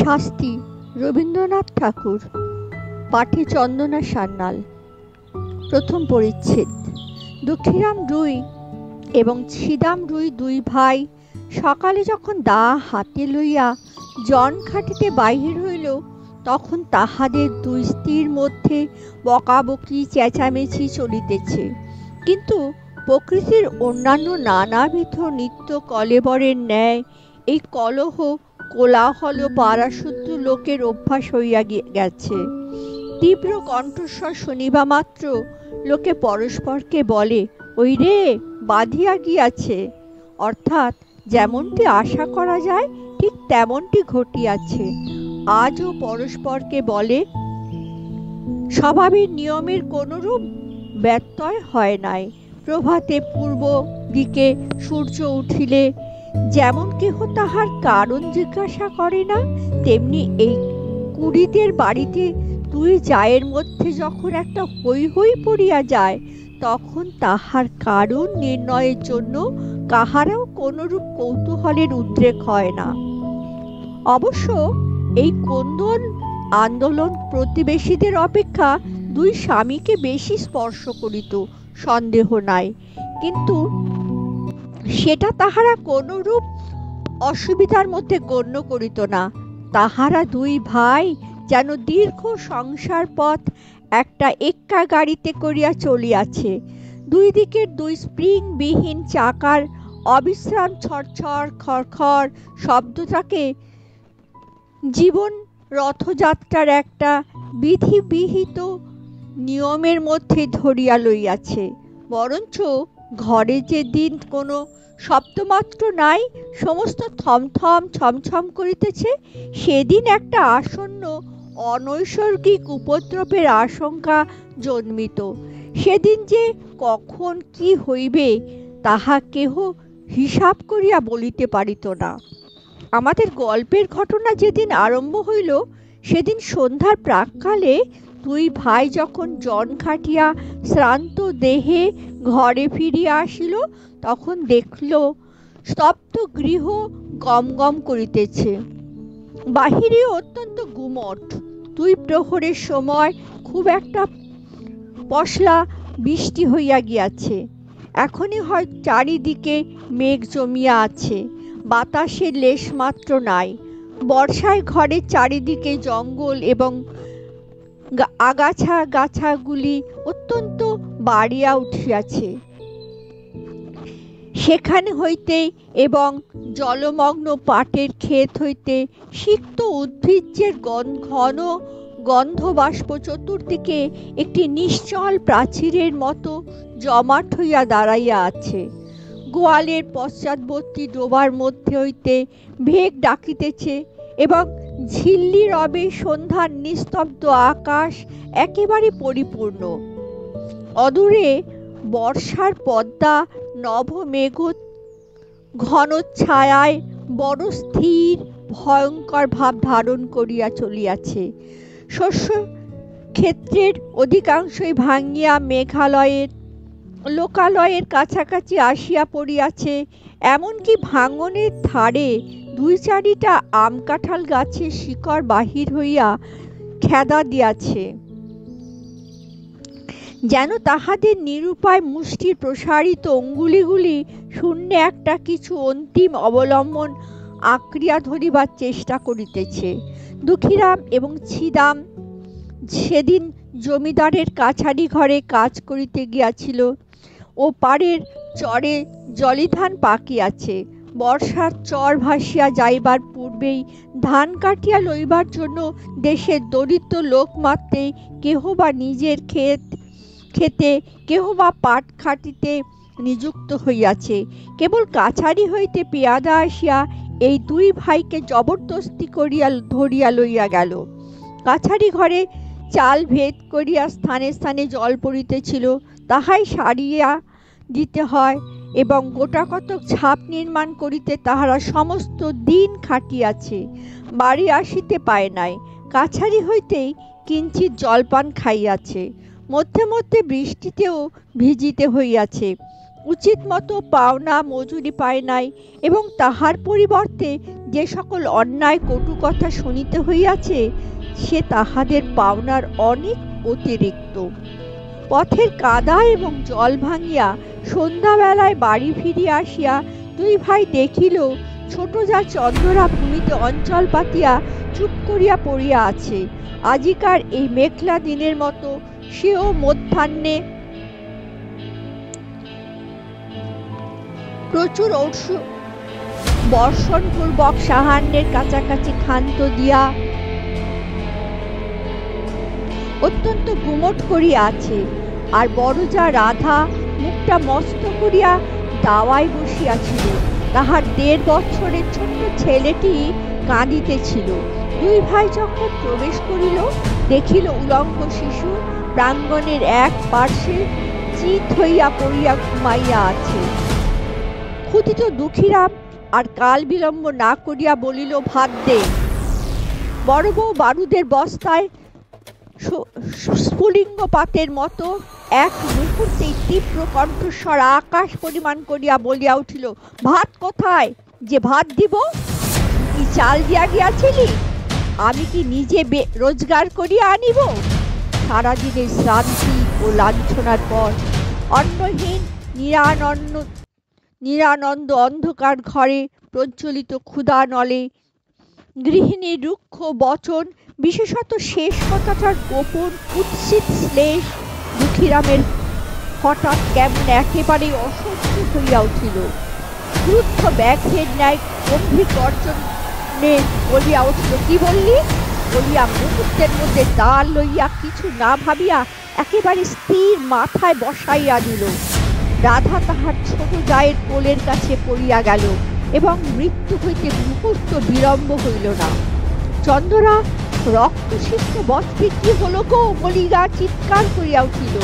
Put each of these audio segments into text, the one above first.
শাস্তি রবীন্দ্রনাথ ঠাকুর। পাঠে চন্দনা সান্যাল। প্রথম পরিচ্ছেদ। দুঃখীরাম রুই এবং ছিদাম রুই দুই ভাই সকালে যখন দা হাতে লইয়া জন খাটিতে বাহির হইল, তখন তাহাদের দুই স্ত্রীর মধ্যে বকাবকি চেঁচামেচি চলিতেছে। কিন্তু প্রকৃতির অন্যান্য নানাবিধ নিত্য কলেবরের ন্যায় এই কলহ কোলাহল পাড়াশুদ্ধ লোকের অভ্যাস হইয়া গেছে। তীব্র কণ্ঠস্বর শুনিবা মাত্র লোকে পরস্পরকে বলে, ওই রে বাঁধিয়া গিয়াছে। অর্থাৎ যেমনটি আশা করা যায় ঠিক তেমনটি ঘটিয়াছে। আজও পরস্পরকে বলে, স্বভাবের নিয়মের কোনরূপ ব্যত্যয় হয় নাই। প্রভাতে পূর্ব দিকে সূর্য উঠিলে যেমন কেহ তাহার কারণ জিজ্ঞাসা করে না, তেমনি এই কুড়িদের বাড়িতে দুই জায়ের মধ্যে যখন একটা হৈ হৈ পড়িয়া যায়, তখন তাহার কারণ নির্ণয়ের জন্য কাহারাও কোনরূপ কৌতূহলের উদ্রেক হয় না। অবশ্য এই কোন্দল আন্দোলন প্রতিবেশীদের অপেক্ষা দুই স্বামীকে বেশি স্পর্শ করিত, সন্দেহ নাই। কিন্তু সেটা তাহারা কোনরূপ অসুবিধার মধ্যে গণ্য করিত না। তাহারা দুই ভাই যেন দীর্ঘ সংসার পথ একটা এক্কা গাড়িতে করিয়া চলিয়াছে। দুই দিকের দুই স্প্রিং বিহীন চাকার অবিশ্রাম ছড়ছড় খড়খড় শব্দটাকে জীবন রথযাত্রার একটা বিধিবিহিত নিয়মের মধ্যে ধরিয়া লইয়াছে। বরঞ্চ ঘরে যে দিন কোনো শব্দমাত্র নাই, সমস্ত থমথম ছমছম করিতেছে, সেদিন একটা আসন্ন অনৈসর্গিক উপদ্রবের আশঙ্কা জন্মিত। সেদিন যে কখন কি হইবে তাহা কেহ হিসাব করিয়া বলিতে পারিত না। আমাদের গল্পের ঘটনা যেদিন আরম্ভ হইল, সেদিন সন্ধ্যার প্রাক্কালে দুই ভাই যখন জন খাটিয়া শ্রান্ত দেহে ঘরে ফিরিয়া আসিল, তখন দেখল স্তব্ধ গৃহ গম গম করিতেছে। বাহিরে অত্যন্ত গুমট। দুই প্রহরের সময় খুব একটা পশলা বৃষ্টি হইয়া গিয়াছে। এখনই হয় চারিদিকে মেঘ জমিয়া আছে, বাতাসের লেশমাত্র নাই। বর্ষায় ঘরের চারিদিকে জঙ্গল এবং আগাছা গাছাগুলি অত্যন্ত বাড়িয়া উঠিয়াছে। সেখানে হইতে এবং জলমগ্ন পাটের ক্ষেত হইতে সিক্ত উদ্ভিজ্জের ঘন গন্ধবাষ্প চতুর্দিকে একটি নিশ্চল প্রাচীরের মতো জমাট হইয়া দাঁড়াইয়া আছে। গোয়ালের পশ্চাৎবর্তী ডোবার মধ্যে হইতে ভেগ ডাকিতেছে এবং ঝিল্লি রবে সন্ধ্যার নিস্তব্ধ আকাশ একেবারে পরিপূর্ণ। অদূরে বর্ষার পদ্মা নভ মেঘ ঘন ছায়ায় বড় স্থির ভয়ঙ্কর ভাব ধারণ করিয়া চলিয়াছে। শস্য ক্ষেত্রের অধিকাংশই ভাঙিয়া মেঘালয়ের লোকালয়ের কাছাকাছি আসিয়া পড়িয়াছে। এমনকি ভাঙনের ধারে দুই চারিটা আম কাঁঠাল গাছের শিকড় বাহির হইয়া খেদা দিয়াছে, যেন তাহাদের নিরুপায় মুষ্টির প্রসারিত অঙ্গুলিগুলি শূন্যে একটা কিছু অন্তিম অবলম্বন আঁকড়িয়া ধরিবার চেষ্টা করিতেছে। দুঃখীরাম এবং ছিদাম সেদিন জমিদারের কাছারি ঘরে কাজ করিতে গিয়াছিল। ও পাড়ের চরে জলিধান পাকিয়াছে। বর্ষার চর ভাসিয়া যাইবার পূর্বেই ধান কাটিয়া লইবার জন্য দেশের দরিদ্র লোক মাত্রেই কেহ বা নিজের খেতে কেহ বা পাট খাটিতে নিযুক্ত হইয়াছে। কেবল কাছারি হইতে পেয়াদা আসিয়া এই দুই ভাইকে জবরদস্তি করিয়া ধরিয়া লইয়া গেল। কাছারি ঘরে চাল ভেদ করিয়া স্থানে স্থানে জল পড়িতেছিল, তাহাই সারিয়া দিতে হয় এবং গোটাকতক ঝাঁপ নির্মাণ করিতে তাহারা সমস্ত দিন খাটিয়াছে। বাড়ি আসিতে পায় নাই। কাছারি হইতেই কিঞ্চিৎ জলপান খাইয়াছে। মধ্যে মধ্যে বৃষ্টিতেও ভিজিতে হইয়াছে। উচিত মতো পাওনা মজুরি পায় নাই এবং তাহার পরিবর্তে যে সকল অন্যায় কটু কথা শুনিতে হইয়াছে, সে তাহাদের পাওনার অনেক অতিরিক্ত। পথের কাদা এবং জল ভাঙিয়া সন্ধ্যাবেলায় বাড়ি ফিরিয়া আসিয়া দুই ভাই দেখিল, ছোট যা চন্দ্রা ভূমিতে অঞ্চল পাতিয়া চুপ করিয়া পড়িয়া আছে। আজিকার এই মেঘলা দিনের মতো সেও মধ্যাহ্নে প্রচুর বর্ষণপূর্বক সাহান্যের কাছাকাছি ক্ষান্ত দিয়া অত্যন্ত গুমট করিয়া আছে। আর বড় যা রাধা মুখটা মস্ত করিয়া দাওয়ায় বসিয়াছিল। তাহার 1.5 বছরের ছোট্ট ছেলেটি কাঁদিতেছিল। দুই ভাই যখন প্রবেশ করিল, দেখিল উলঙ্গ শিশু প্রাঙ্গণের এক পার্শ্বে চিত হইয়া পড়িয়া ঘুমাইয়া আছে। ক্ষুধিত দুঃখীরাম আর কাল বিলম্ব না করিয়া বলিল, ভাত দে। বড় বউ বারুদের বস্তায় স্ফুলিঙ্গ পাতের মতো এক মুহূর্তেই তীব্র কণ্ঠস্বর আকাশ পরিমাণ করিয়া বলিয়া উঠিল, ভাত কোথায় যে ভাত দিব? কি চাল দিয়া গিয়াছিলি? আমি কি নিজে রোজগার করিয়া আনিব? সারাদিনের শ্রান্তি ও লাঞ্ছনার পর অন্নহীন নিরানন্দ অন্ধকার ঘরে প্রজ্বলিত ক্ষুধা নলে গৃহিণীর রুক্ষ বচন, বিশেষত শেষ কথাটার গোপন কুৎসিত শ্লেষ দুঃখীরামের হঠাৎ কেমন একেবারে অসহ্য হইয়া উঠিল। ক্রুদ্ধ ব্যাঘ্রের ন্যায় গম্ভীর গর্জনে বলিয়া উঠিল, কি বললি? বলিয়া মুহূর্তের মধ্যে ডাল লইয়া কিছু না ভাবিয়া একেবারে স্থির মাথায় বসাইয়া দিল। রাধা তাহার ছোট জায়ের কোলের কাছে পড়িয়া গেল এবং মৃত্যু হইতে মুহূর্ত বিলম্ব হইল না। চন্দ্রা রক্তসিক্ত বস্ত্রে কি হলো গো বলিয়া চিৎকার করিয়া উঠিল।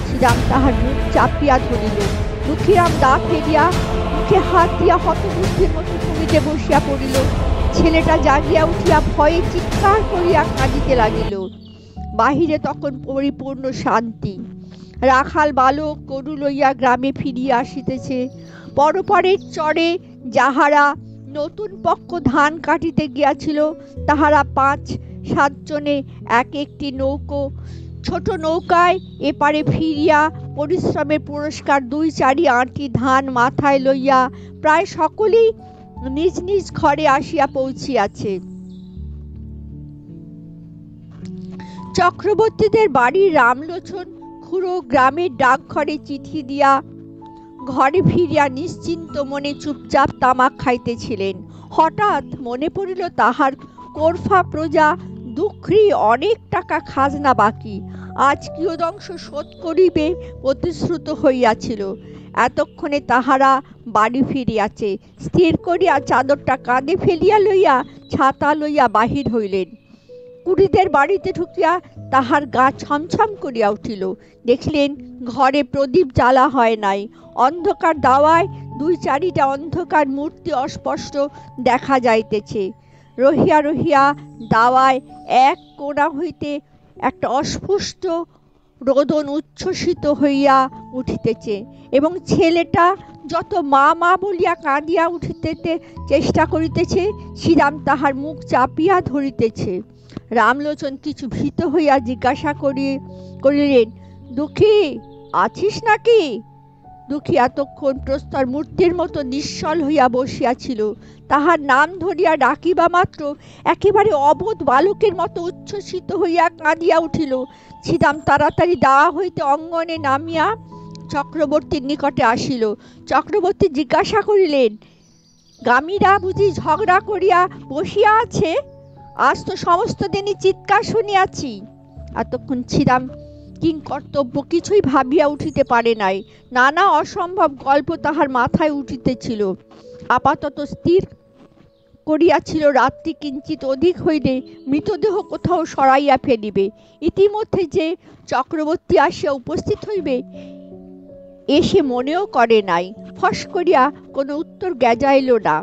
শ্রীরাম তাহার মুখ চাপিয়া ধরিল। দুঃখীরাম দাঁত ফেলিয়া মুখে হাত দিয়া হতবুদ্ধির মতো ভূমিতে বসিয়া পড়িল। ছেলেটা জাগিয়া উঠিয়া ভয়ে চিৎকার করিয়া কাঁদিতে লাগিল। বাহিরে তখন পরিপূর্ণ শান্তি। রাখাল বালক গরু লইয়া গ্রামে ফিরিয়া আসিতেছে। পরপরের চরে যাহারা নতুন পক্ষ ধান কাটিতে গিয়াছিল, তাহারা 5-7 জনে এক একটি ছোট নৌকায় এপারে ফিরিয়া পরিশ্রমের পুরস্কার 2-4 আঁটি ধান মাথায় লইয়া প্রায় সকলেই নিজ নিজ ঘরে আসিয়া পৌঁছিয়াছে। চক্রবর্তীদের বাড়ির রামলোচন খুড়ো গ্রামের ডাকঘরে চিঠি দিয়া ঘরে ফিরিয়া নিশ্চিন্ত মনে চুপচাপ তামাক খাইতেছিলেন। হঠাৎ মনে পড়িল তাহার কোরফা প্রজা দুঃখী অনেক টাকা খাজনা বাকি, আজ কিয়দংশ শোধ করিবে প্রতিশ্রুত হইয়াছিল। এতক্ষণে তাহারা বাড়ি ফিরিয়াছে। স্থির করিয়া চাদরটা কাঁধে ফেলিয়া লইয়া ছাতা লইয়া বাহির হইলেন। কুড়িদের বাড়িতে ঢুকিয়া তাহার গা ছমছম করিয়া উঠিল। দেখিলেন ঘরে প্রদীপ জ্বালা হয় নাই। অন্ধকার দাওয়ায় 2-4টা অন্ধকার মূর্তি অস্পষ্ট দেখা যাইতেছে। রহিয়া রহিয়া দাওয়ায় এক কোণা হইতে একটা অস্পষ্ট রোদন উচ্ছ্বসিত হইয়া উঠিতেছে এবং ছেলেটা যত মা মা বলিয়া কাঁদিয়া উঠিতে চেষ্টা করিতেছে, শ্রীরাম তাহার মুখ চাপিয়া ধরিতেছে। রামলোচন কিছু ভীত হইয়া জিজ্ঞাসা করিলেন, দুঃখী আছিস নাকি? দুঃখী এতক্ষণ প্রস্তর মূর্তির মতো নিশ্চল হইয়া বসিয়াছিল। তাহার নাম ধরিয়া ডাকিবা মাত্র একেবারে অবোধ বালকের মতো উচ্ছ্বসিত হইয়া কাঁদিয়া উঠিল। শ্রীরাম তাড়াতাড়ি দাওয়া হইতে অঙ্গনে নামিয়া চক্রবর্তীর নিকটে আসিল। চক্রবর্তী জিজ্ঞাসা করিলেন, গামীরা বুঝি ঝগড়া করিয়া বসিয়া আছে? আজ তো সমস্ত দিনই চিৎকার শুনিয়াছি। এতক্ষণ শ্রীরাম কিংকর্তব্য কিছুই ভাবিয়া উঠিতে পারে নাই। নানা অসম্ভব গল্প তাহার মাথায় উঠিতেছিল। আপাতত স্থির করিয়াছিল রাত্রি কিঞ্চিত অধিক হইলে মৃতদেহ কোথাও সরাইয়া ফেলিবে। ইতিমধ্যে যে চক্রবর্তী আসিয়া উপস্থিত হইবে এ সে মনেও করে নাই। ফস করিয়া কোনো উত্তর গেজাইল না,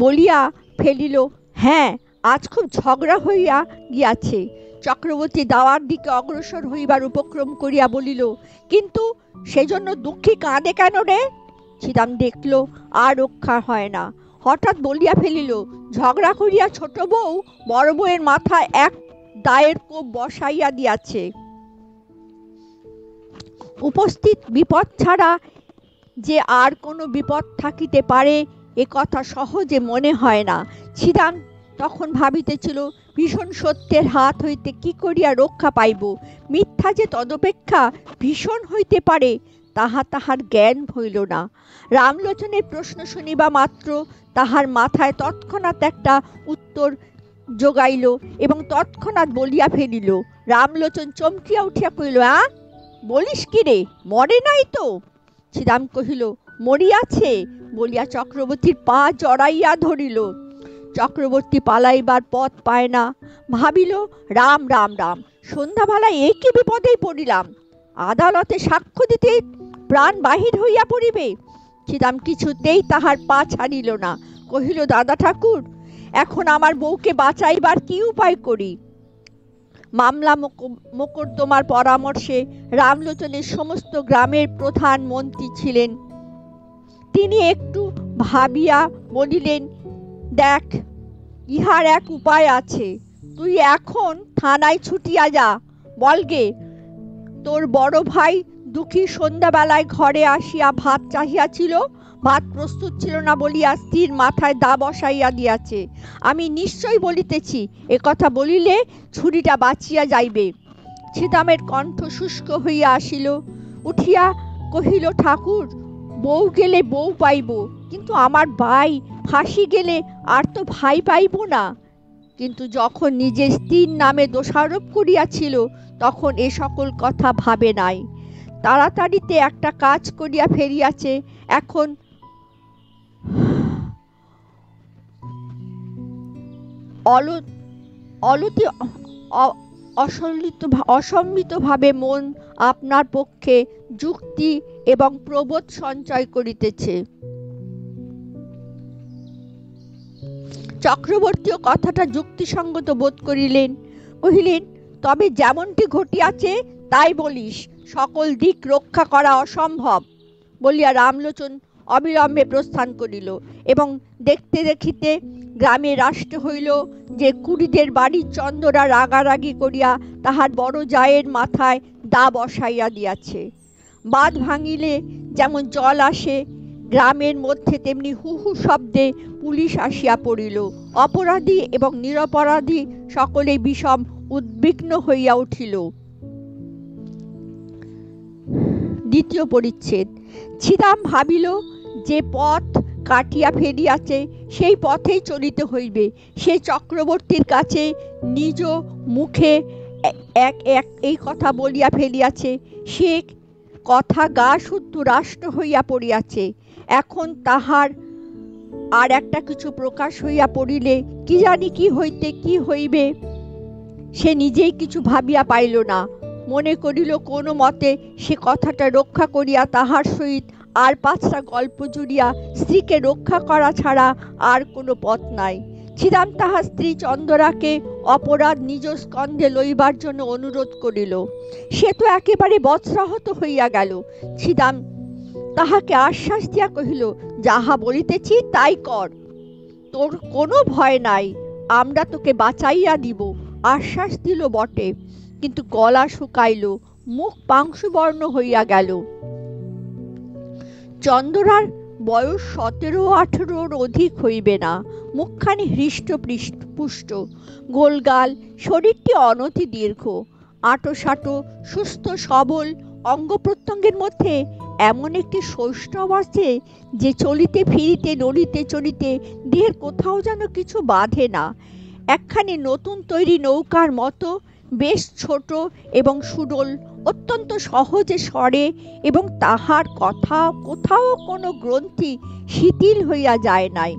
বলিয়া ফেলিল, হ্যাঁ আজ খুব ঝগড়া হইয়া গিয়াছে। চক্রবর্তী দাওয়ার দিকে অগ্রসর হইবার উপক্রম করিয়া বলিল, কিন্তু সেজন্য দুঃখী কাঁদে কেন রে? ছিদাম দেখল আর রক্ষা হয় না, হঠাৎ বলিয়া ফেলিল, ঝগড়া করিয়া ছোট বউ বড় বউয়ের মাথায় এক দায়ের কোপ বসাইয়া দিয়াছে। উপস্থিত বিপদ ছাড়া যে আর কোনো বিপদ থাকিতে পারে এ কথা সহজে মনে হয় না। ছিদাম তখন ভাবিতেছিল, ভীষণ সত্যের হাত হইতে কি করিয়া রক্ষা পাইব। মিথ্যা যে তদপেক্ষা ভীষণ হইতে পারে তাহা তাহার জ্ঞান হইল না। রামলোচনের প্রশ্ন শুনিবা মাত্র তাহার মাথায় তৎক্ষণাৎ একটা উত্তর জোগাইল এবং তৎক্ষণাৎ বলিয়া ফেলিল। রামলোচন চমকিয়া উঠিয়া কহিল, বলিস কি রে, মরে নাই তো? ছিদাম কহিল, মরিয়াছে বলিয়া চক্রবর্তীর পা জড়াইয়া ধরিল। চক্রবর্তী পালাইবার পথ পায় না, ভাবিল, রাম রাম রাম, সন্ধ্যাবেলায় এ কি বিপদেই পড়িলাম, আদালতে সাক্ষ্য দিতে প্রাণ বাহির হইয়া পড়িবে। ছিদাম কিছুতেই তাহার পা ছাড়িল না, কহিল, দাদা ঠাকুর, এখন আমার বউকে বাঁচাইবার কি উপায় করি? মামলা মোকদ্দমার পরামর্শে রামলোচনের সমস্ত গ্রামের প্রধান মন্ত্রী ছিলেন। তিনি একটু ভাবিয়া বলিলেন, দেখ, ইহার এক উপায় আছে। তুই এখন থানায় ছুটিয়া যা, বলগে তোর বড় ভাই দুঃখী সন্ধ্যাবেলায় ঘরে আসিয়া ভাত চাহিয়াছিল, ভাত প্রস্তুত ছিল না বলিয়া স্ত্রীর মাথায় দা বসাইয়া দিয়াছে। আমি নিশ্চয় বলিতেছি, এ কথা বলিলে ছুরিটা বাঁচিয়া যাইবে। ছিদামের কণ্ঠ শুষ্ক হইয়া আসিল, উঠিয়া কহিল, ঠাকুর, বউ গেলে বউ পাইব, কিন্তু আমার ভাই ফাঁসি গেলে আর তো ভাই পাইব না। কিন্তু যখন নিজের স্ত্রীর নামে দোষারোপ করিয়াছিল তখন এ সকল কথা ভাবে নাই। তাড়াতাড়িতে একটা কাজ করিয়া ফেরিয়াছে, এখন অসম্মিতভাবে মন আপনার পক্ষে যুক্তি এবং প্রবোধ সঞ্চয় করিতেছে। চক্রবর্তীও কথাটা যুক্তিসঙ্গত বোধ করিলেন, কহিলেন, তবে যেমনটি ঘটিয়াছে তাই বলিস, সকল দিক রক্ষা করা অসম্ভব। বলিয়া রামলোচন অবিলম্বে প্রস্থান করিল এবং দেখতে দেখিতে গ্রামে রাষ্ট্র হইল যে কুড়িদের বাড়ির চন্দরা রাগারাগি করিয়া তাহার বড় জায়ের মাথায় দা বসাইয়া দিয়াছে। বাঁধ ভাঙিলে যেমন জল আসে গ্রামের মধ্যে, তেমনি হু হু শব্দে পুলিশ আসিয়া পড়িল। অপরাধী এবং নিরপরাধী সকলেই বিষম উদ্বিগ্ন হইয়া উঠিল। দ্বিতীয় পরিচ্ছেদ। ছিদাম ভাবিল, যে পথ কাটিয়া ফেরিয়াছে সেই পথেই চলিতে হইবে। সে চক্রবর্তীর কাছে নিজ মুখে এই কথা বলিয়া ফেলিয়াছে, সে কথা গা শুদ্ধ রাষ্ট্র হইয়া পড়িয়াছে। এখন তাহার আর একটা কিছু প্রকাশ হইয়া পড়িলে কি জানি কি হইতে কি হইবে, সে নিজেই কিছু ভাবিয়া পাইল না। মনে করিল, কোনো মতে সে কথাটা রক্ষা করিয়া তাহার সহিত আর 5টা গল্প জুড়িয়া স্ত্রীকে রক্ষা করা ছাড়া আর কোনো পথ নাই। ছিদাম তাহার স্ত্রী চন্দরাকে অপরাধ নিজ স্কন্ধে লইবার জন্য অনুরোধ করিল। সে তো একেবারে বজ্রাহত হইয়া গেল। ছিদাম তাহাকে আশ্বাস দিয়া কহিল, যাহা বলিতেছি তাই কর, তোর কোনো ভয় নাই, আমরা তোকে বাঁচাইয়া দিব। আশ্বাস দিল বটে, কিন্তু গলা শুকাইল, মুখ পাংশুবর্ণ হইয়া গেল। চন্দরার বয়স 17-18 অধিক হইবে না, মুখখানি হৃষ্ট পুষ্ট, গোলগাল, শরীরটি অনতি দীর্ঘ, আঁটো সুস্থ সবল, অঙ্গ প্রত্যঙ্গের মধ্যে এমন একটি সৌষ্ঠব আছে যে চলিতে ফিরিতে নড়িতে চড়িতে দেহের কোথাও যেন কিছু বাধে না। একখানি নতুন তৈরি নৌকার মতো, বেশ ছোট এবং সুডল, অত্যন্ত সহজে সরে এবং তাহার কোথাও কোনো গ্রন্থি শিথিল হইয়া যায় নাই।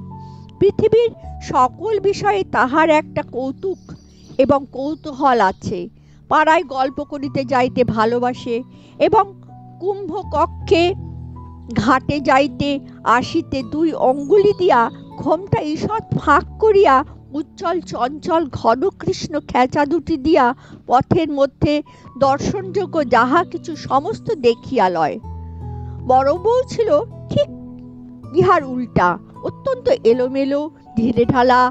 পৃথিবীর সকল বিষয়ে তাহার একটা কৌতুক এবং কৌতূহল আছে। পাড়ায় গল্প করিতে যাইতে ভালোবাসে এবং কুম্ভকক্ষে ঘাটে যাইতে আসিতে 2 অঙ্গুলি দিয়া ঘোমটা ঈষৎ ফাঁক করিয়া উজ্জ্বল চঞ্চল ঘন কৃষ্ণ খেঁচা দুটি দিয়া পথের মধ্যে দর্শনযোগ্য যাহা কিছু সমস্ত দেখিয়া লয়। বড় বউ ছিল ঠিক ইহার উল্টা, অত্যন্ত এলোমেলো, ঢিলে ঢালা,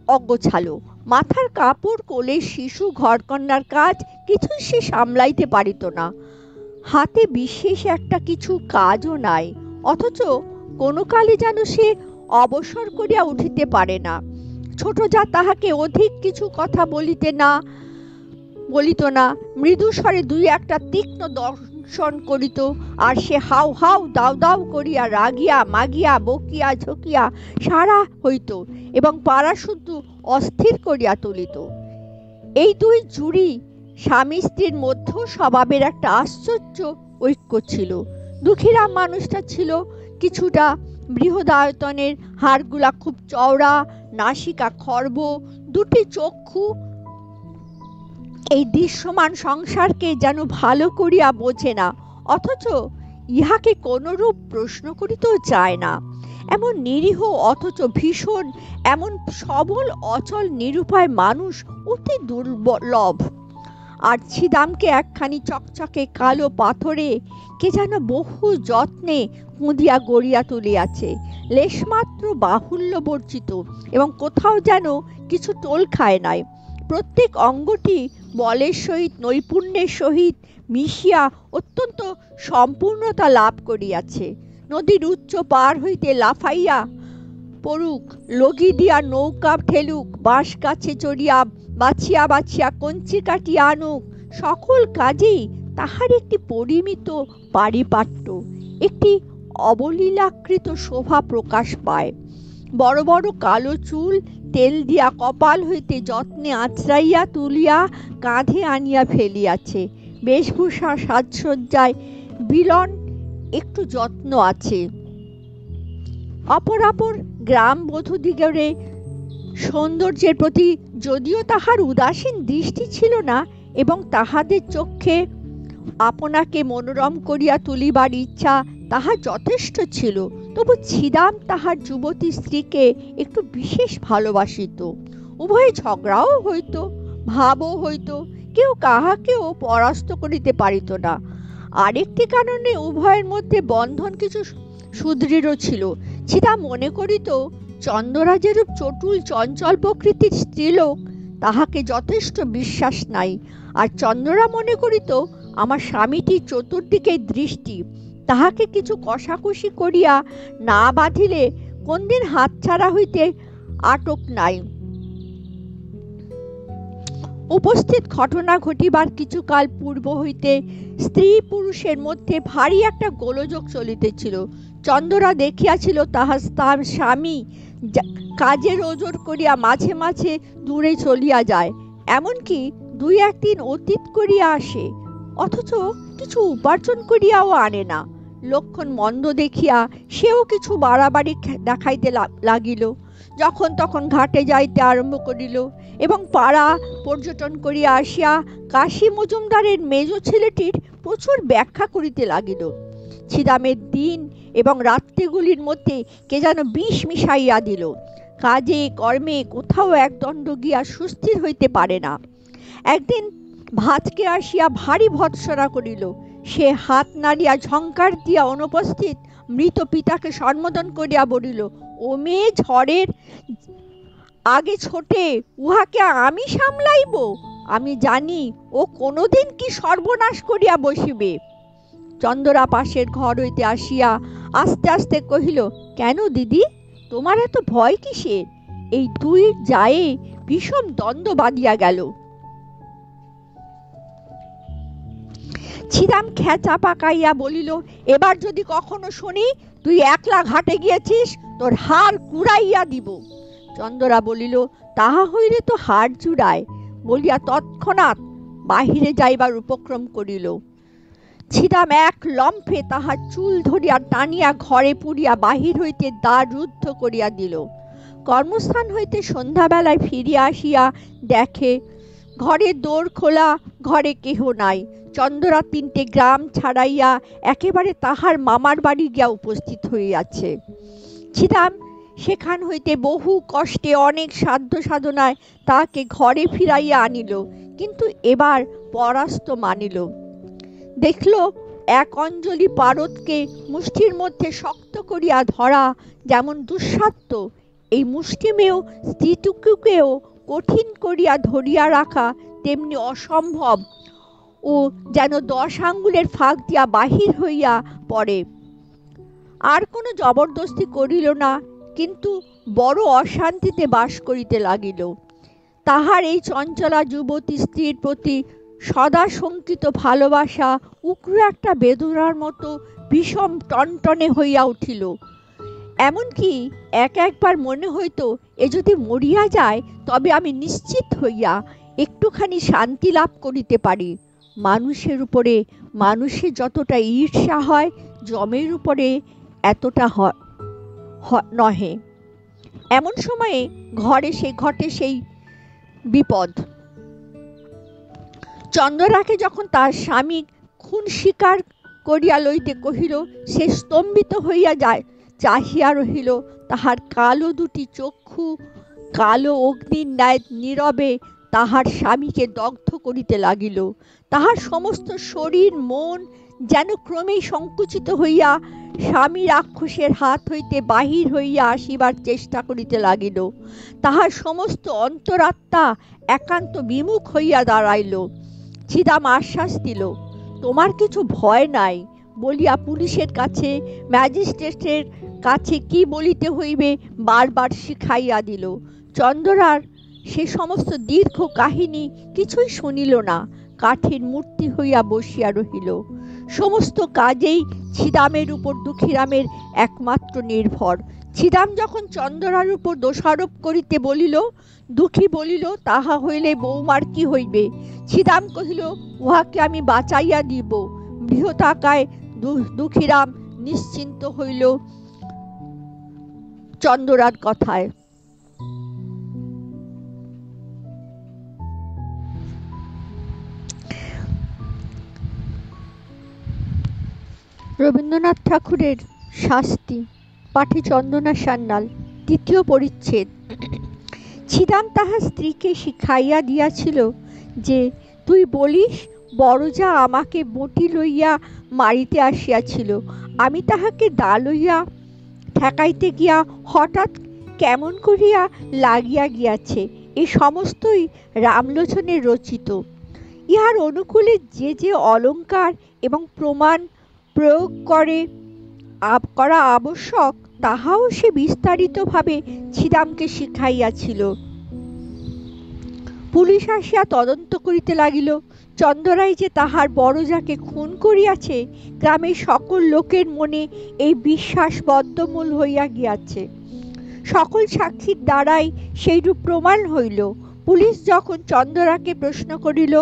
অগোছালো। মাথার কাপড়, কোলে শিশু, ঘরকন্নার কাজ কিছুই সে সামলাইতে পারিত না। হাতে বিশেষ একটা কিছু কাজও নাই, অথচ কোনো কালে যেন সে অবসর করিয়া উঠিতে পারে না। ছোট যা তাহাকে অধিক কিছু কথা বলিত না, মৃদু স্বরে দুই একটা তীক্ষ্ণ দর্শন করিত, আর সে হাউ হাউ দাউ দাউ করিয়া রাগিয়া মাগিয়া বকিয়া ঝকিয়া সারা হইত এবং পাড়া শুদ্ধ অস্থির করিয়া তুলিত। এই দুই জুড়ি স্বামী স্ত্রীর মধ্যেও স্বভাবের একটা আশ্চর্য ঐক্য ছিল। দুঃখীরাম মানুষটা ছিল কিছুটা বৃহদায়তনের, হাড়গুলা খুব চওড়া, নাসিকা খর্ব, দুটি চক্ষু এই দৃশ্যমান সংসারকে যেন ভালো করিয়া বোঝে না, অথচ ইহাকে কোনরূপ প্রশ্ন করিতেও চায় না। এমন নিরীহ অথচ ভীষণ, এমন সবল অচল নিরুপায় মানুষ অতি দুর্লভ। আর ছিদামকে একখানি চকচকে কালো পাথরে কে যেন বহু যত্নে কুঁদিয়া গড়িয়া তুলিয়াছে, লেশমাত্র বাহুল্য বর্জিত এবং কোথাও যেন কিছু টোল খায় নাই। প্রত্যেক অঙ্গটি বলের সহিত, নৈপুণ্যের সহিত মিশিয়া অত্যন্ত সম্পূর্ণতা লাভ করিয়াছে। নদীর উচ্চ পার হইতে লাফাইয়া পড়ুক, লগি দিয়া নৌকা ঠেলুক, বাঁশ গাছে চড়িয়া বাছিয়া বাছিয়া কঞ্চি কাটিয়া আনুক, সকল কাজেই তাহার একটি পরিমিত পারিপাট্য, একটি অবলীলাকৃত শোভা প্রকাশ পায়। বড় বড় কালো চুল তেল দিয়া কপাল হইতে যত্নে আঁচড়াইয়া তুলিয়া কাঁধে আনিয়া ফেলিয়াছে। বেশভূষা সাজসজ্জায় বিলন একটু যত্ন আছে। অপরাপর গ্রাম বধূদিগরে সৌন্দর্যের প্রতি যদিও তাহার উদাসীন দৃষ্টি ছিল না এবং তাহাদের চক্ষে আপনাকে মনোরম করিয়া তুলিবার ইচ্ছা তাহার যথেষ্ট ছিল, তবু ছিদাম তাহার যুবতী স্ত্রীকে একটু বিশেষ ভালোবাসিত। উভয়ে ঝগড়াও হইত, ভাবও হইত, কেউ কাহাকেও পরাস্ত করিতে পারিত না। আরেকটি কারণে উভয়ের মধ্যে বন্ধন কিছু সুদৃঢ় ছিল। ছিদাম মনে করিত চন্দ্ররা যেরূপ চটুল চঞ্চল প্রকৃতির স্ত্রীলোক, তাহাকে যথেষ্ট বিশ্বাস নাই, আর চন্দ্ররা মনে করিত আমার স্বামীটির চতুর্দিকে দৃষ্টি, তাহাকে কিছু কষাকষি করিয়া না বাঁধিলে কোনদিন হাতছাড়া হইতে আটক নাই। উপস্থিত ঘটনা ঘটিবার কিছুকাল পূর্ব হইতে স্ত্রী পুরুষের মধ্যে ভারী একটা গোলযোগ চলিতেছিল। চন্দ্ররা দেখিয়াছিল তাহার স্বামী কাজের ওজর করিয়া মাঝে মাঝে দূরে চলিয়া যায়, এমনকি দুই একদিন অতীত করিয়া আসে, অথচ কিছু উপার্জন করিয়াও আনে না। লক্ষণ মন্দ দেখিয়া সেও কিছু বাড়াবাড়ি দেখাইতে লাগিল। যখন তখন ঘাটে যাইতে আরম্ভ করিল এবং পাড়া পর্যটন করিয়া আসিয়া কাশী মজুমদারের মেজ ছেলেটির প্রচুর ব্যাখ্যা করিতে লাগিল। ছিদামের দিন এবং রাত্রিগুলির মধ্যে কে যেন বিষ মিশাইয়া দিল। কাজে কর্মে কোথাও একদণ্ড গিয়া সুস্থির হইতে পারে না। একদিন ভাতকে আসিয়া ভারী ভৎসনা করিল। সে হাত নাড়িয়া ঝংকার দিয়া অনুপস্থিত মৃত পিতাকে সম্বোধন করিয়া বলিল, ও মেয়ে ঝড়ের আগে ছোটে, উহাকে আমি সামলাইব? আমি জানি ও কোনোদিন কি সর্বনাশ করিয়া বসিবে। চন্দ্রা পাশের ঘর হইতে আসিয়া আস্তে আস্তে কহিল, কেন দিদি, তোমার এত ভয় কিসের? এই দুই জায়ে ভীষণ দ্বন্দ্ব বাঁধিয়া গেল। ছিদাম খেচা পাকাইয়া বলিল, এবার যদি কখনো শুনি তুই একলা ঘাটে গিয়েছিস, তোর হাড় কুড়াইয়া দিব। চন্দ্রা বলিল, তাহা হইলে তো হাড় জুড়ায়, বলিয়া তৎক্ষণাৎ বাহিরে যাইবার উপক্রম করিল। ছিদাম এক লম্ফে তাহার চুল ধরিয়া টানিয়া ঘরে পুরিয়া বাহির হইতে দ্বার রুদ্ধ করিয়া দিল। কর্মস্থান হইতে সন্ধ্যাবেলায় ফিরিয়া আসিয়া দেখে ঘরের দোর খোলা, ঘরে কেহ নাই। চন্দ্রা 3টে গ্রাম ছাড়াইয়া একেবারে তাহার মামার বাড়ি গিয়া উপস্থিত হইয়াছে। ছিদাম সেখান হইতে বহু কষ্টে অনেক সাধ্য সাধনায় তাহাকে ঘরে ফিরাইয়া আনিল, কিন্তু এবার পরাস্ত মানিল। দেখল এক অঞ্জলি পারদকে মুষ্টির মধ্যে শক্ত করিয়া ধরা যেমন দুঃসাধ্য, এই মুষ্টিমেয় স্ত্রীটুকুকেও কঠিন করিয়া ধরিয়া রাখা তেমনি অসম্ভব ও যেন 10 আঙ্গুলের ফাঁক দিয়া বাহির হইয়া পড়ে। আর কোনো জবরদস্তি করিল না, কিন্তু বড় অশান্তিতে বাস করিতে লাগিল। তাহার এই চঞ্চলা যুবতী স্ত্রীর প্রতি সদা শঙ্কিত ভালোবাসা উগ্র একটা বেদনার মতো বিষম টনটনে হইয়া উঠিল। এমনকি একবার মনে হইত, এ যদি মরিয়া যায় তবে আমি নিশ্চিত হইয়া একটুখানি শান্তি লাভ করিতে পারি। মানুষের উপরে মানুষের যতটা ঈর্ষা হয়, যমের উপরে এতটা নহে। এমন সময়ে ঘটে সেই বিপদ। চন্দ্রাকে যখন তার স্বামী খুন স্বীকার করিয়া লইতে কহিল, সে স্তম্ভিত হইয়া চাহিয়া রহিল। তাহার কালো দুটি চক্ষু কালো অগ্নির ন্যায় নীরবে তাহার স্বামীকে দগ্ধ করিতে লাগিল। তাহার সমস্ত শরীর মন যেন ক্রমেই সংকুচিত হইয়া স্বামী রাক্ষসের হাত হইতে বাহির হইয়া আসিবার চেষ্টা করিতে লাগিল। তাহার সমস্ত অন্তরাত্মা একান্ত বিমুখ হইয়া দাঁড়াইল। ছিদাম আশ্বাস দিল, তোমার কিছু ভয় নাই বলিয়া পুলিশের কাছে, ম্যাজিস্ট্রেটের কাছে কি বলিতে হইবে বারবার শিখাইয়া দিল। চন্দ্রার সে সমস্ত দীর্ঘ কাহিনী কিছুই শুনিল না, কাঠের মূর্তি হইয়া বসিয়া রহিল। সমস্ত কাজেই ছিদামের উপর দুঃখীরামের একমাত্র নির্ভর। ছিদাম যখন চন্দ্রার উপর দোষারোপ করিতে বলিল, দুঃখী বলিল, তাহা হইলে বৌমার কি হইবে? ছিদাম কহিল, উহাকে আমি বাঁচাইয়া দিব। বৃহতাকায় দুঃখীরাম নিশ্চিন্ত হইল চন্দ্রার কথায়। রবীন্দ্রনাথ ঠাকুরের শাস্তি, পাঠে চন্দনা সান্যাল। ৩য় পরিচ্ছেদ। ছিদাম তাহার স্ত্রীকে শিখাইয়া দিয়াছিল যে, তুই বলিস বড়জা আমাকে বঁটি লইয়া মারিতে আসিয়াছিল। আমি তাহাকে দা লইয়া ঠেকাইতে গিয়া হঠাৎ কেমন করিয়া লাগিয়া গিয়াছে। এই সমস্তই রামলোচনের রচিত। ইহার অনুকূলে যে যে অলঙ্কার এবং প্রমাণ প্রয়োগ করা আবশ্যক, তাহাও সে বিস্তারিতভাবে ছিদামকে শিখাইয়াছিল। পুলিশ আসিয়া তদন্ত করিতে লাগিল। চন্দ্রাই যে তাহার বড়জাকে খুন করিয়াছে, গ্রামের সকল লোকের মনে এই বিশ্বাস বদ্ধমূল হইয়া গিয়াছে। সকল সাক্ষীর দ্বারাই সেইরূপ প্রমাণ হইল। পুলিশ যখন চন্দ্রাকে প্রশ্ন করিল,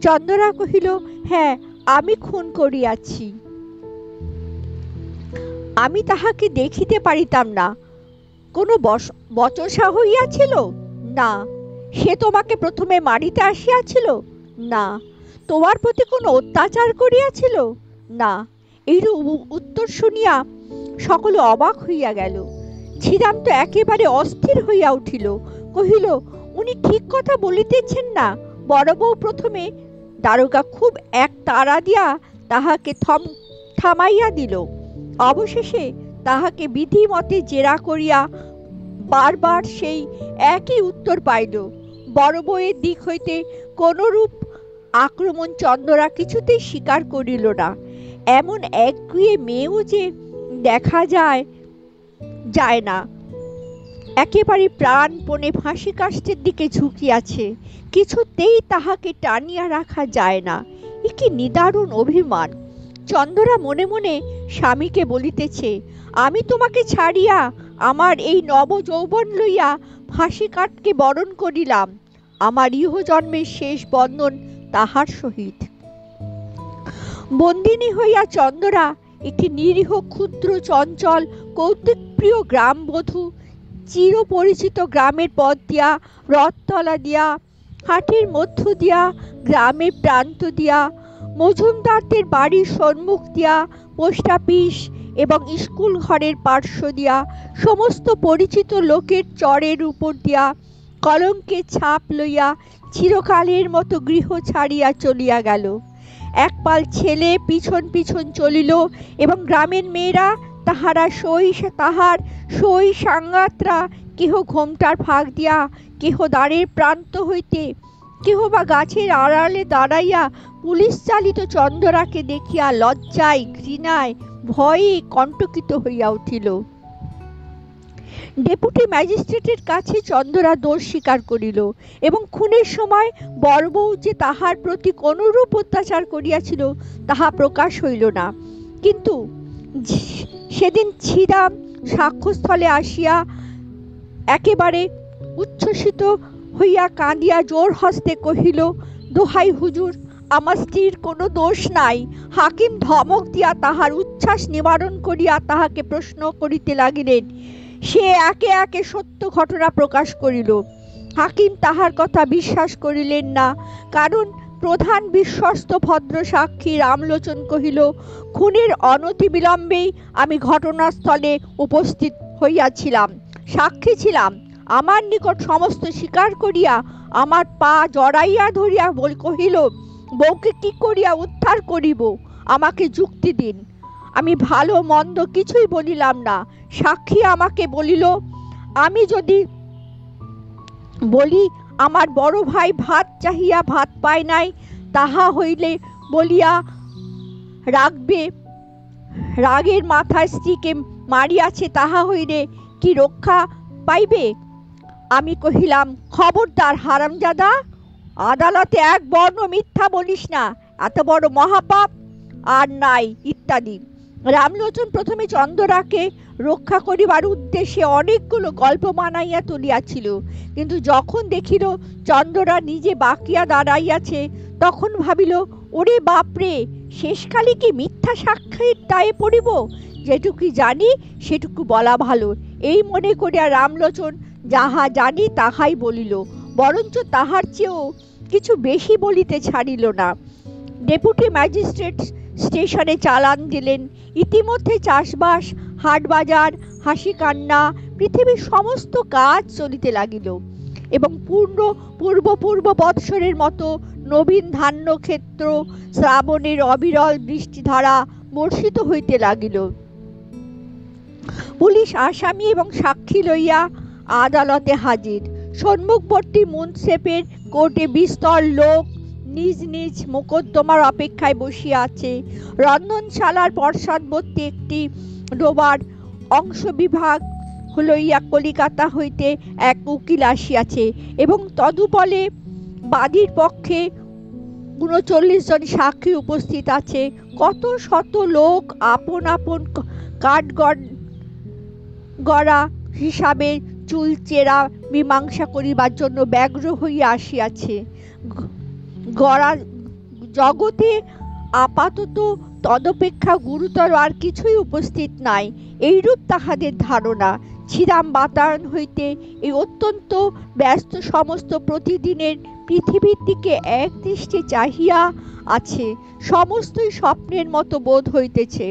চন্দ্রা কহিল, হ্যাঁ, আমি খুন করিয়াছি। আমি তাহাকে দেখিতে পারিতাম না। কোনো বচসা হইয়াছিল? না। সে তোমাকে প্রথমে মারিতে আসিয়াছিল? না। তোমার প্রতি কোনো অত্যাচার করিয়াছিল? না। এইরূপ উত্তর শুনিয়া সকলে অবাক হইয়া গেল। ছিদাম তো একেবারে অস্থির হইয়া উঠিল। কহিল, উনি ঠিক কথা বলিতেছেন না। বড় বউ প্রথমে। দারোগা খুব এক তাড়া দিয়া তাহাকে থামাইয়া দিল। অবশেষে তাহাকে বিধিমতে জেরা করিয়া বারবার সেই একই উত্তর পাইল। বড় বউয়ের দিক হইতে কোনরূপ আক্রমণ চন্দ্রা কিছুতেই স্বীকার করিল না। এমন একগুঁয়ে মেয়েও যে দেখা যায় না। একেবারে প্রাণপণে ফাঁসি কাষ্ঠের দিকে ঝুঁকিয়াছে, কিছুতেই তাহাকে টানিয়া রাখা যায় না। এ কি নিদারুণ অভিমান! চন্দ্রা মনে মনে স্বামীকে বলিতেছে, আমি তোমাকে ছাড়িয়া আমার এই নব যৌবন লইয়া ফাঁসি কাঠকে বরণ করিলাম। আমার ইহজন্মের শেষ বন্ধন তাহার সহিত। বন্দিনী হইয়া চন্দ্রা একটি নিরীহ ক্ষুদ্র চঞ্চল কৌতুকপ্রিয় গ্রামবধূ, চিরপরিচিত গ্রামের পথ দিয়া, রথতলা দিয়া, হাটের মধ্য দিয়া, গ্রামের প্রান্ত দিয়া, মজুমদারদের বাড়ির সম্মুখ দিয়া, পোস্ট অফিস এবং স্কুল ঘরের পার্শ্ব দিয়া, সমস্ত পরিচিত লোকের চরের উপর দিয়া, কলঙ্কের ছাপ লইয়া চিরকালের মতো গৃহ ছাড়িয়া চলিয়া গেল। একপাল ছেলে পিছন পিছন চলিল, এবং গ্রামের মেয়েরা তাহার সই সাঙ্গাতরা কেহ ঘোমটার ফাঁক দিয়া, কেহ দ্বারের প্রান্ত হইতে, কেহ বা গাছের আড়ালে দাঁড়াইয়া পুলিশ চালিত চন্দরাকে দেখিয়া লজ্জায়, ঘৃণায়, ভয়ে কণ্টকিত হইয়া উঠিল। ডেপুটি ম্যাজিস্ট্রেটের কাছে চন্দরা দোষ স্বীকার করিল, এবং খুনের সময় বড়বউ যে তাহার প্রতি কোনরূপ অত্যাচার করিয়াছিল তাহা প্রকাশ হইল না। কিন্তু সেদিন ছিদাম সাক্ষ্যস্থলে আসিয়া একেবারে উচ্ছ্বসিত হইয়া কাঁদিয়া জোর হস্তে কহিল, দোহাই হুজুর, আমার স্ত্রীর কোনো দোষ নাই। হাকিম ধমক দিয়া তাহার উচ্ছ্বাস নিবারণ করিয়া তাহাকে প্রশ্ন করিতে লাগিলেন। সে একে একে সত্য ঘটনা প্রকাশ করিল। হাকিম তাহার কথা বিশ্বাস করিলেন না, কারণ প্রধান বিশ্বস্ত ভদ্র সাক্ষী রামলোচন কহিল, খুনের অনতি বিলম্বেই আমি ঘটনাস্থলে উপস্থিত হইয়াছিলাম, সাক্ষী ছিলাম। আমার নিকট সমস্ত স্বীকার করিয়া আমার পা জড়াইয়া ধরিয়া কহিল, বউকে কি করিয়া উদ্ধার করিব, আমাকে যুক্তি দিন। আমি ভালো মন্দ কিছুই বলিলাম না। সাক্ষী আমাকে বলিল, আমি যদি বলি আমার বড় ভাই ভাত চাহিয়া ভাত পায় নাই, তাহা হইলে বলিয়া রাগবে, রাগের মাথায় স্ত্রীকে মারিয়াছে, তাহা হইলে কি রক্ষা পাইবে? আমি কহিলাম, খবরদার হারামজাদা, আদালতে এক বর্ণ মিথ্যা বলিস না, এত বড় মহাপাপ আর নাই, ইত্যাদি। রামলোচন প্রথমে চন্দরাকে রক্ষা করিবার উদ্দেশ্যে অনেকগুলো গল্প বানাইয়া তুলিয়াছিল, কিন্তু যখন দেখিল চন্দরা নিজে বাকিয়া দাঁড়াইয়াছে, তখন ভাবিল, ওরে বাপরে, শেষকালে কি মিথ্যা সাক্ষীর দায়ে পড়িব? যেটুকু জানি সেটুকু বলা ভালো, এই মনে করিয়া রামলোচন যাহা জানি তাহাই বলিল, বরঞ্চ তাহার চেয়েও কিছু বেশি বলিতে ছাড়িল না। ডেপুটি ম্যাজিস্ট্রেট স্টেশনে চালান দিলেন। ইতিমধ্যে চাষবাস, হাটবাজার, হাসি কান্না, পৃথিবীর সমস্ত কাজ চলিতে লাগিল, এবং পূর্ব বৎসরের মতো নবীন ধান্য ক্ষেত্র শ্রাবণের অবিরল বৃষ্টিধারা বর্ষিত হইতে লাগিল। পুলিশ আসামি এবং সাক্ষী লইয়া আদালতে হাজির। সম্মুখবর্তী মুন্সেফের কোর্টে বিস্তর লোক নিজ নিজ মোকদ্দমার অপেক্ষায় বসিয়া আছে। রন্ধনশালার পশ্চাৎবর্তী একটি ডোবার অংশবিভাগ লইয়া কলিকাতা হইতে এক উকিল আসিয়াছে, এবং তদুপলে বাদীর পক্ষে ৩৯ জন সাক্ষী উপস্থিত আছে। কত শত লোক আপন আপন কাঠগড়া হিসাবে চুলচেরা মীমাংসা করিবার জন্য ব্যগ্র হইয়া আসিয়াছে। জগতে আপাতত তদপেক্ষা গুরুতর আর কিছুই উপস্থিত নাই, এইরূপ তাহাদের ধারণা। ছিদাম বাতায়ন হইতে এই অত্যন্ত ব্যস্ত সমস্ত প্রতিদিনের পৃথিবীর দিকে এক দৃষ্টে চাহিয়া আছে। সমস্তই স্বপ্নের মতো বোধ হইতেছে।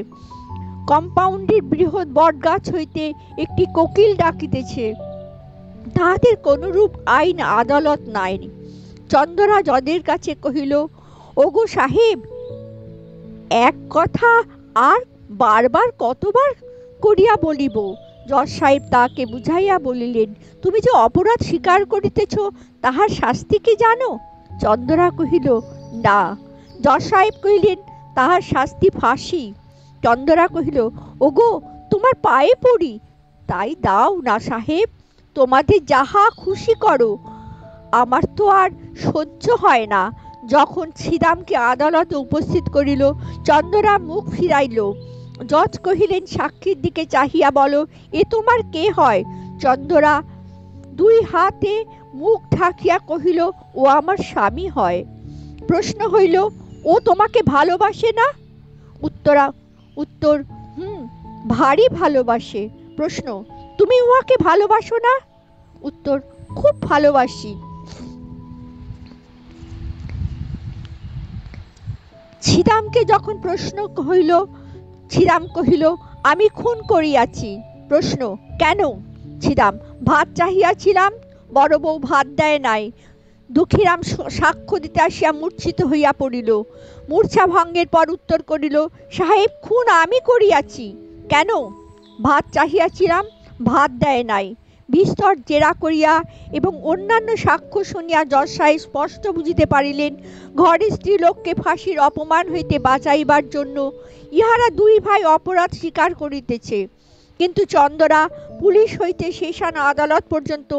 কম্পাউন্ডের বৃহৎ বটগাছ হইতে একটি কোকিল ডাকিতেছে। তাহাদের কোনরূপ আইন আদালত নাই। চন্দরা জজের কাছে কহিল, ওগো সাহেব, এক কথা আর বারবার কতবার করিয়া বলিব? জজ সাহেব তাকে বুঝাইয়া বলিলেন, তুমি যে অপরাধ স্বীকার করিতেছ তাহার শাস্তি কি জানো? চন্দরা কহিল, না। জজ সাহেব কহিলেন, তাহার শাস্তি ফাঁসি। চন্দরা কহিল, ওগো, তোমার পায়ে পড়ি, তাই দাও না সাহেব, তোমাদের যাহা খুশি করো, আমার তো আর সহ্য হয় না। যখন ছিদামকে আদালতে উপস্থিত করিল, চন্দরা মুখ ফিরাইল। জজ কহিলেন, সাক্ষীর দিকে চাহিয়া বলো, এ তোমার কে হয়? চন্দরা দুই হাতে মুখ ঢাকিয়া কহিল, ও আমার স্বামী হয়। প্রশ্ন হইল, ও তোমাকে ভালোবাসে না? উত্তর, ভারী ভালোবাসে। প্রশ্ন, তুমি উহাকে ভালোবাসো না? উত্তর, খুব ভালোবাসি। ছিদামকে যখন প্রশ্ন হইল, ছিদাম কহিল, আমি খুন করিয়াছি। প্রশ্ন, কেন? ছিদাম, ভাত চাহিয়াছিলাম, বড় বউ ভাত দেয় নাই, দুঃখীরাম সাক্ষ্য দিতে আসিয়া মূর্ছিত হইয়া পড়িল। মূর্ছা ভঙ্গের পর উত্তর করিল, সাহেব, খুন আমি করিয়াছি। কেন? ভাত চাহিয়াছিলাম, ভাত দেয় নাই। বিস্তর জেরা করিয়া এবং অন্যান্য সাক্ষ্য শুনিয়া জজ সাহেব স্পষ্ট বুঝিতে পারিলেন, ঘরের স্ত্রীলোককে ফাঁসির অপমান হইতে বাঁচাইবার জন্য ইহারা দুই ভাই অপরাধ স্বীকার করিতেছে। কিন্তু চন্দরা পুলিশ হইতে সেশন আদালত পর্যন্ত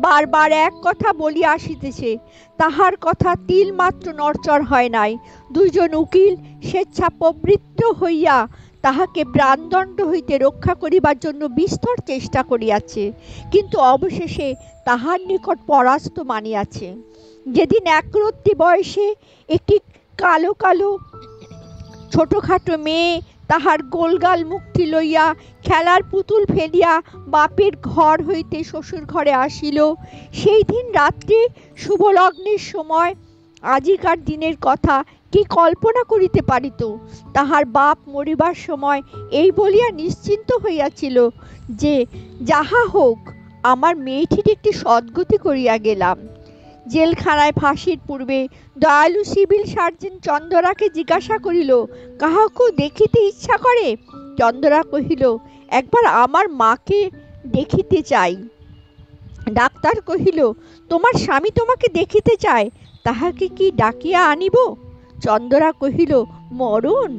বারবার এক কথা বলিয়া আসিতেছে, তাহার কথা তিল মাত্র নড়চড় হয় নাই। দুইজন উকিল স্বেচ্ছা প্রবৃত্ত হইয়া তাহাকে প্রাণদণ্ড হইতে রক্ষা করিবার জন্য বিস্তর চেষ্টা করিয়াছে, কিন্তু অবশেষে তাহার নিকট পরাস্ত মানিয়াছে। যেদিন একরত্তি বয়সে একটি কালো কালো ছোটখাটো মেয়ে তাহার গোলগাল মুখটি লইয়া খেলার পুতুল ফেলিয়া বাপের ঘর হইতে শ্বশুর ঘরে আসিল, সেই দিন রাত্রে শুভলগ্নের সময় আজিকার দিনের কথা কি কল্পনা করিতে পারিত? তাহার বাপ মরিবার সময় এই বলিয়া নিশ্চিন্ত হইয়াছিল যে, যাহা হোক, আমার মেয়েটির একটি সদ্গতি করিয়া গেলাম। জেলখানায় ফাঁসির পূর্বে দয়ালু সিভিল সার্জন চন্দরাকে জিজ্ঞাসা করিল, কাহাকেও দেখিতে ইচ্ছা করে? চন্দরা কহিল, একবার আমার মাকে দেখিতে চাই। ডাক্তার কহিল, তোমার স্বামী তোমাকে দেখিতে চায়, তাহাকে কি ডাকিয়া আনিব? চন্দরা কহিল, মরণ।